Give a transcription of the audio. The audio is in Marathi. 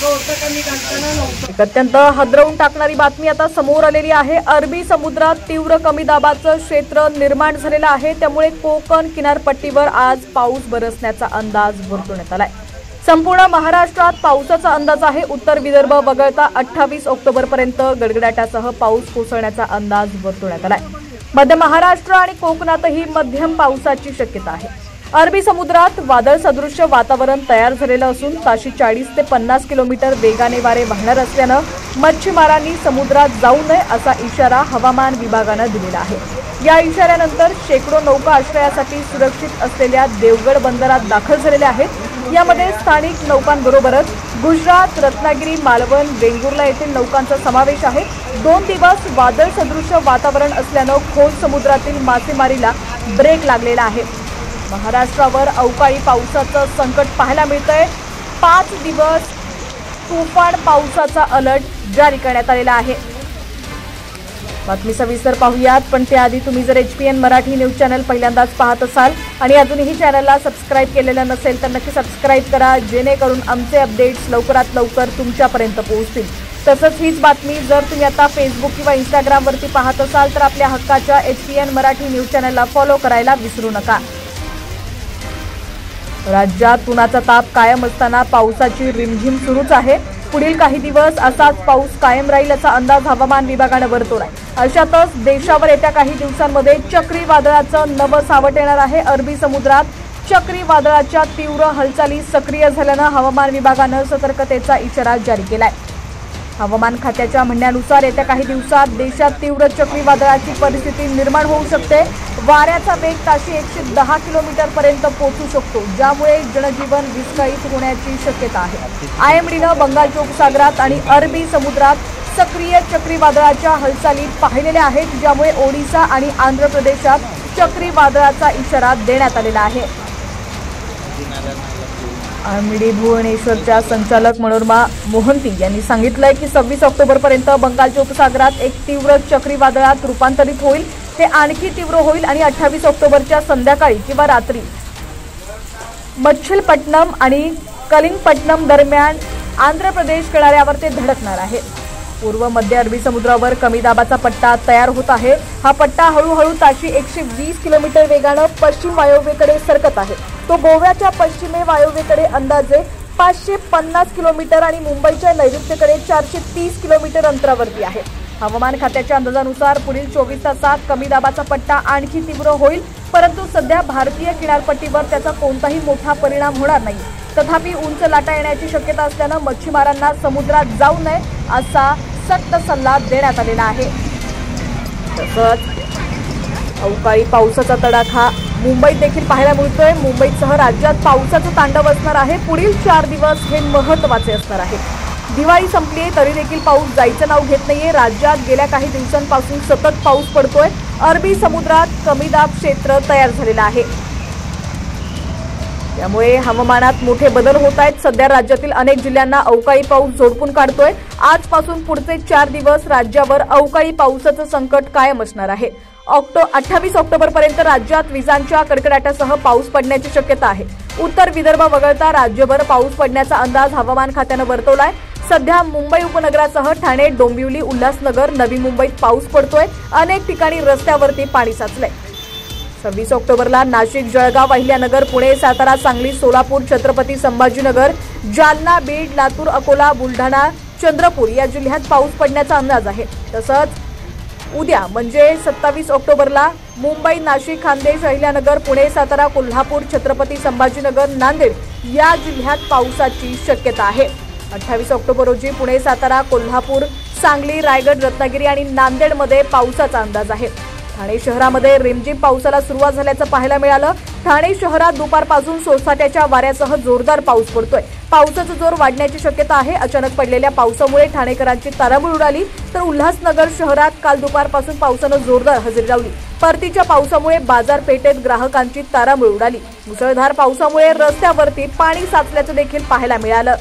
एक अत्यंत हादरवून टाकणारी बातमी आता समोर आलेली आहे। अरबी समुद्रात तीव्र कमी दाबाचं क्षेत्र निर्माण झालेलं आहे, त्यामुळे कोकण किनारपट्टीवर आज पाऊस बरसण्याचा अंदाज वर्तवण्यात आलाय। संपूर्ण महाराष्ट्रात पावसाचा अंदाज आहे। उत्तर विदर्भ वगळता 28 ऑक्टोबरपर्यंत गडगडाटासह पाऊस कोसळण्याचा अंदाज वर्तवण्यात आलाय। मध्य महाराष्ट्र आणि कोकणातही मध्यम पावसाची शक्यता आहे। अरबी समुद्रात वादळ सदृश्य वातावरण तयार झालेलं असून ताशी 40 ते 50 किलोमीटर वेगाने वारे वाहणार असल्यानं मच्छीमारांनी समुद्रात जाऊ नये असा इशारा हवामान विभागानं दिलेला आहे। या इशाऱ्यानंतर शेकडो नौका आश्रयासाठी सुरक्षित असलेल्या देवगड बंदरात दाखल झालेल्या आहेत। यामध्ये स्थानिक नौकांबरोबरच गुजरात, रत्नागिरी, मालवण, वेंगुर्ला येथील नौकांचा समावेश आहे। 2 दिवस वादळ सदृश्य वातावरण असल्यानं खोल समुद्रातील मासेमारीला ब्रेक लागलेला आहे। महाराष्ट्रावर अवकाळी पावसाचं संकट पाहायला मिळतंय। 5 दिवस तुफान पावसाचा अलर्ट जारी करण्यात आलेला आहे। बातमी सविस्तर पाहूयात, पण त्याआधी तुम्ही जर HPN मराठी न्यूज चॅनल पहिल्यांदाच पाहत असाल आणि अजूनही चॅनलला सबस्क्राईब केलेलं नसेल तर नक्की सबस्क्राईब करा, जेणेकरून आमचे अपडेट्स लवकरात लवकर तुमच्यापर्यंत पोहोचतील। तसंच हीच बातमी जर तुम्ही आता फेसबुक किंवा इंस्टाग्रामवरती पाहत असाल तर आपल्या हक्काच्या HPN मराठी न्यूज चॅनलला फॉलो करायला विसरू नका। राज्यात उन्हाचा ताप कायम असताना पावसाची रिमझिम सुरूच आहे। पुढील काही दिवस असाच पाऊस कायम राहील असा अंदाज हवामान विभागानं वर्तवलाय। अशातच देशावर येत्या काही दिवसांमध्ये चक्रीवादळाचं नवं सावट येणार आहे। अरबी समुद्रात चक्रीवादळाच्या तीव्र हालचाली सक्रिय झाल्यानं हवामान विभागानं सतर्कतेचा इशारा जारी केलाय। हवामान खात्याच्या म्हणण्यानुसार येत्या काही दिवसात देशात तीव्र चक्रीवादळाची परिस्थिती निर्माण होऊ शकते। वाऱ्याचा वेग ताशी 110 किलोमीटरपर्यंत पोहोचू शकतो, ज्यामुळे जनजीवन विस्कळीत होण्याची शक्यता आहे। IMDनं बंगालच्या उपसागरात आणि अरबी समुद्रात सक्रिय चक्रीवादळाच्या हालचाली पाहिलेल्या आहेत, ज्यामुळे ओडिशा आणि आंध्र प्रदेशात चक्रीवादळाचा इशारा देण्यात आलेला आहे। IMD भुवनेश्वरच्या संचालक मनोरमा मोहंती यांनी सांगितलंय की 26 ऑक्टोबरपर्यंत बंगालच्या उपसागरात एक तीव्र चक्रीवादळात रूपांतरित होईल। हे आणखी तीव्र होईल आणि 28 ऑक्टोबरच्या संध्याकाळी किंवा रात्री मच्छलीपट्टणम आणि कलिंगपट्टणम दरम्यान आंध्र प्रदेश किनाऱ्यावर ते धडकणार आहे। पूर्व मध्य अरबी समुद्रावर कमी दाबाचा पट्टा तयार होत आहे। हा पट्टा हळूहळू ताशी 120 किलोमीटर वेगानं पश्चिम वायव्येकडे सरकत आहे। तो गोव्याच्या पश्चिमे वायव्येकडे अंदाजे 550 किलोमीटर आणि मुंबईच्या नैऋत्येकडे 430 किलोमीटर अंतरावरती आहे। हवामान खात्याच्या अंदाजानुसार पुढील 24 तासात कमी दाबाचा पट्टा आणखी तीव्र होईल, परंतु सध्या भारतीय किनारपट्टीवर त्याचा कोणताही मोठा परिणाम होणार नाही। तथापि उंच लाटा येण्याची शक्यता असल्यानं मच्छीमारांना समुद्रात जाऊ नये असा सक्त सल्ला देण्यात आलेला आहे। तसंच अवकाळी पावसाचा तडाखा मुंबईत देखील पाहायला मिळतोय। मुंबईसह राज्यात पावसाचं तांडव असणार आहे। पुढील 4 दिवस हे महत्त्वाचे असणार आहे। दिवाळी संपली तरी देखील पाऊस जायचं नाव घेत नाहीये। राज्यात गेल्या काही दिवसांपासून सतत पाऊस पडतोय। अरबी समुद्रात कमी दाब क्षेत्र तयार झालेलं आहे, त्यामुळे हवामानात मोठे बदल होत आहेत। सध्या राज्यातील अनेक जिल्ह्यांना अवकाळी पाऊस झोडपून काढतोय। आजपासून पुढचे 4 दिवस राज्यावर अवकाळी पावसाचं संकट कायम असणार आहे। 28 ऑक्टोबरपर्यंत राज्यात विजांच्या कडकडाटासह पाऊस पडण्याची शक्यता आहे। उत्तर विदर्भ वगळता राज्यभर पाऊस पडण्याचा अंदाज हवामान खात्यानं वर्तवलाय। सध्या मुंबई उपनगरासह ठाणे, डोंबिवली, उल्हासनगर, नवी मुंबईत पाऊस पडतोय। अनेक ठिकाणी रस्त्यावरती पाणी साचलंय। 26 ऑक्टोबरला नाशिक, जळगाव, अहिल्यानगर, पुणे, सातारा, सांगली, सोलापूर, छत्रपती संभाजीनगर, जालना, बीड, लातूर, अकोला, बुलढाणा, चंद्रपूर या जिल्ह्यात पाऊस पडण्याचा अंदाज आहे। तसंच उद्या म्हणजे 27 ऑक्टोबरला मुंबई, नाशिक, खान्देश, अहिल्यानगर, पुणे, सातारा, कोल्हापूर, छत्रपती संभाजीनगर, नांदेड या जिल्ह्यात पावसाची शक्यता आहे। 28 ऑक्टोबर रोजी पुणे, सातारा, कोल्हापूर, सांगली, रायगड, रत्नागिरी आणि नांदेडमध्ये पावसाचा अंदाज आहे। ठाणे शहरामध्ये रिमझिम पावसाला सुरुवात झाल्याचं पाहायला मिळालं। ठाणे शहरात दुपारपासून सोसाट्याच्या वाऱ्यासह जोरदार पाऊस पडतोय। पावसाचा जोर वाढण्याची शक्यता आहे। अचानक पडलेल्या पावसामुळे ठाणेकरांची तारांबळ उडाली, तर उल्हासनगर शहरात काल दुपारपासून पावसानं जोरदार हजेरी लावली। परतीच्या पावसामुळे बाजारपेठेत ग्राहकांची तारांबळ उडाली। मुसळधार पावसामुळे रस्त्यावरती पाणी साचल्याचं देखील पाहायला मिळालं।